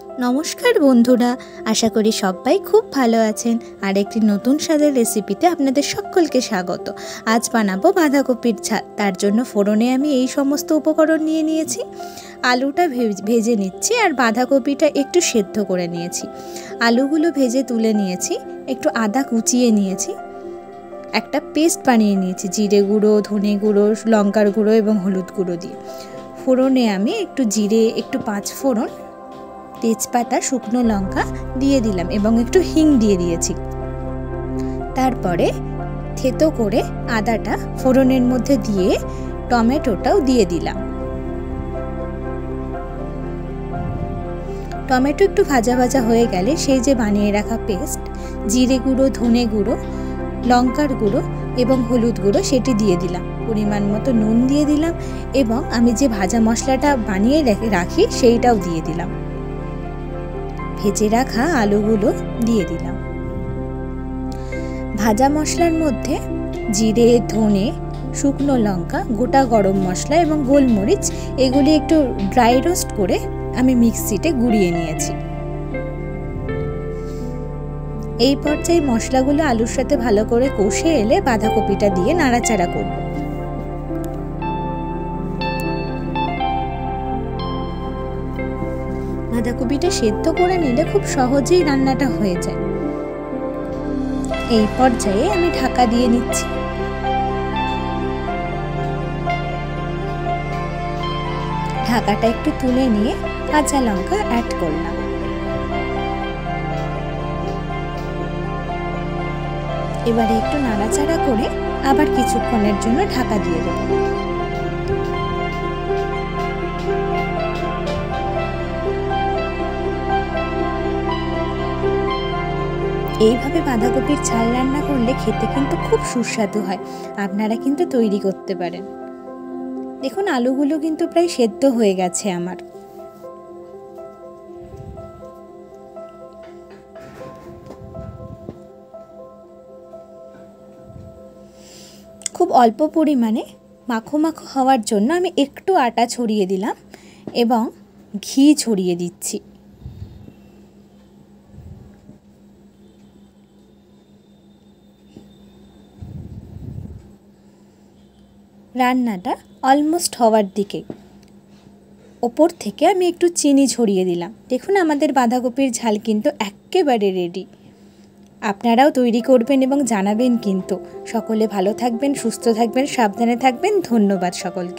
নমস্কার বন্ধুরা, আশা করি সবাই খুব ভালো আছেন। আর একটি নতুন স্বাদের রেসিপিতে আপনাদের সকলকে স্বাগত। আজ বানাবো বাঁধাকপির ঝাল। তার জন্য ফোড়নে আমি এই সমস্ত উপকরণ নিয়ে নিয়েছি। আলুটা ভেজে নিচ্ছি আর বাঁধাকপিটা একটু সেদ্ধ করে নিয়েছি। আলুগুলো ভেজে তুলে নিয়েছি, একটু আদা কুচিয়ে নিয়েছি, একটা পেস্ট বানিয়ে নিয়েছি জিরে গুঁড়ো, ধনে গুঁড়ো, লঙ্কার গুঁড়ো এবং হলুদ গুঁড়ো দিয়ে। ফোড়নে আমি একটু জিরে, একটু পাঁচ ফোড়ন, তেজপাতা, শুকনো লঙ্কা দিয়ে দিলাম এবং একটু হিং দিয়ে দিয়েছি। তারপরে থেতো করে আদাটা ফোড়নের মধ্যে দিয়ে টমেটোটাও দিয়ে দিলাম। টমেটো একটু ভাজা ভাজা হয়ে গেলে সেই যে বানিয়ে রাখা পেস্ট, জিরে গুঁড়ো, ধনে গুঁড়ো, লঙ্কার গুঁড়ো এবং হলুদ গুঁড়ো সেটি দিয়ে দিলাম। পরিমাণ মতো নুন দিয়ে দিলাম এবং আমি যে ভাজা মশলাটা বানিয়ে রাখি সেইটাও দিয়ে দিলাম। ভেজে রাখা আলুগুলো দিয়ে দিলাম। ভাজা মশলার মধ্যে জিরে, ধনে, শুকনো লঙ্কা, গোটা গরম মশলা এবং গোলমরিচ এগুলি একটু ড্রাই রোস্ট করে আমি মিক্সিতে গুঁড়িয়ে নিয়েছি। এই পর্যায়ে মশলাগুলো আলুর সাথে ভালো করে কষে এলে বাঁধাকপিটা দিয়ে নাড়াচাড়া করব। বাঁধাকপিটা সেদ্ধ করে নিলে খুব সহজেই রান্নাটা হয়ে যায়। এই পর্যায়ে আমি ঢাকা দিয়ে নিচ্ছি। ঢাকাটা একটু তুলে নিয়ে কাঁচা লঙ্কা অ্যাড করলাম। এবারে একটু নাড়াচাড়া করে আবার কিছুক্ষণের জন্য ঢাকা দিয়ে দেব। এইভাবে বাঁধাকপির ঝাল রান্না করলে খেতে কিন্তু খুব সুস্বাদু হয়। আপনারা কিন্তু তৈরি করতে পারেন। দেখুন আলুগুলো কিন্তু প্রায় সেদ্ধ হয়ে গেছে আমার। খুব অল্প পরিমাণে মাখো মাখো হওয়ার জন্য আমি একটু আটা ছড়িয়ে দিলাম এবং ঘি ছড়িয়ে দিচ্ছি। রান্নাটা অলমোস্ট হওয়ার দিকে। ওপর থেকে আমি একটু চিনি ছড়িয়ে দিলাম। দেখুন আমাদের বাঁধাকপির ঝাল কিন্তু একেবারে রেডি। আপনারাও তৈরি করবেন এবং জানাবেন কিন্তু। সকলে ভালো থাকবেন, সুস্থ থাকবেন, সাবধানে থাকবেন। ধন্যবাদ সকলকে।